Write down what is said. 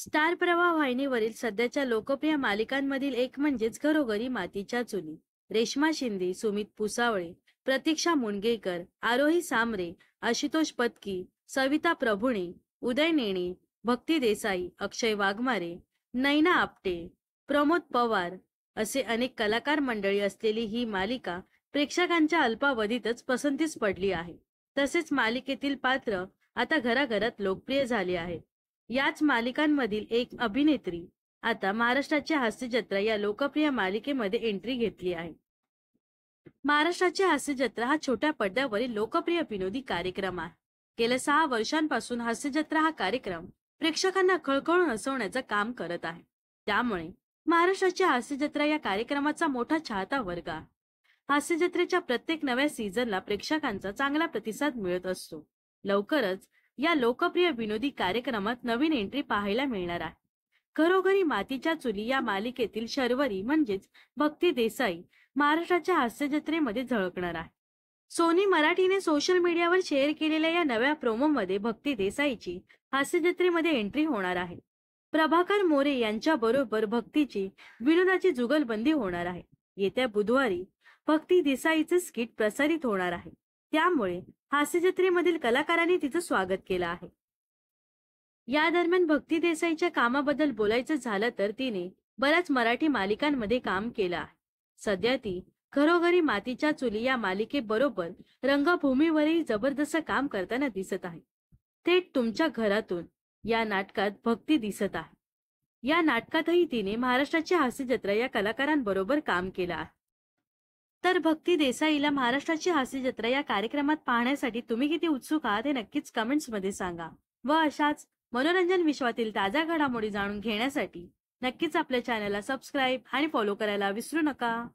Star प्रवाह वाहिनीवरील सध्याच्या लोकप्रिय मालिकांमधील एक म्हणजेच घरोघरी मातीच्या चुली. रेश्मा शिंदे, सुमित पुसावळे, प्रतीक्षा मुणगेकर, आरोही सामरे, आशुतोष पत्की, सविता प्रभुणे, उदय नेणे, भक्ती देसाई, अक्षय वाघमारे, नैना आपटे, प्रमोद पवार असे अनेक कलाकार मंडळी असलेली ही मालिका प्रेक्षकांच्या अल्पावधीतच पसंतीस पडली आहे. तसेच मालिकेतील पात्र आता घराघरात लोकप्रिय झाली आहेत. याच मालिकांमधील एक अभिनेत्री आता महाराष्ट्राची हास्य जत्रा या लोकप्रिय मालिकेमध्ये एंट्री घेतली आहे. महाराष्ट्राची हास्य जत्रा हा छोट्या पडद्यावरील लोकप्रिय विनोदी कार्यक्रम आहे. गेल्या 6 वर्षांपासून हास्य जत्रा हा कार्यक्रम प्रेक्षकांना खळखळून हसवण्याचं काम करत आहे. त्यामुळे महाराष्ट्राची हास्य जत्रा या कार्यक्रमाचा मोठा चाहता वर्ग आहे. हास्य जत्रेच्या प्रत्येक नव्या सीझनला प्रेक्षकांचा चांगला प्रतिसाद मिळत असतो. लवकरच या लोकप्रिय विनोदी कार्यक्रमात नवीन एंट्री पाहायला मिळणार आहे. घरोघरी मातीच्या चुली या मालिकेतील शर्वरी म्हणजेच भक्ती देसाई महाराष्ट्राच्या हास्य जत्रेमध्ये झळकणार आहे. सोनी मराठीने सोशल मीडियावर शेअर केलेल्या या नव्या प्रोमोमध्ये भक्ती देसाईची हास्य जत्रेमध्ये एंट्री होणार आहे. प्रभाकर मोरे यांच्या बरोबर भक्तीची विनोदाची जुगलबंदी होणार आहे. येत्या बुधवारी भक्ती देसाईचे स्किट प्रसारित होणार आहे. त्यामुळे हास्य जत्रेमधील कलाकारांनी तिचं स्वागत केलं आहे. या दरम्यान भक्ती देसाईच्या कामाबद्दल बोलायचं झालं तर तिने बऱ्याच मराठी मालिकांमध्ये काम केलं आहे. सध्या ती घरोघरी मातीच्या चुली या मालिकेबरोबर रंगभूमीवरही जबरदस्त काम करताना दिसत आहे. थेट तुमच्या घरातून या नाटकात भक्ती दिसत आहे. या नाटकातही तिने महाराष्ट्राची हास्य जत्रा या कलाकारांबरोबर काम केलं आहे. तर भक्ती देसाईला महाराष्ट्राची हास्य जत्रा या कार्यक्रमात पाहण्यासाठी तुम्ही किती उत्सुक आहात हे नक्कीच कमेंट्स मध्ये सांगा. व अशाच मनोरंजन विश्वातील ताज्या घडामोडी जाणून घेण्यासाठी नक्कीच आपल्या चॅनलला सबस्क्राईब आणि फॉलो करायला विसरू नका.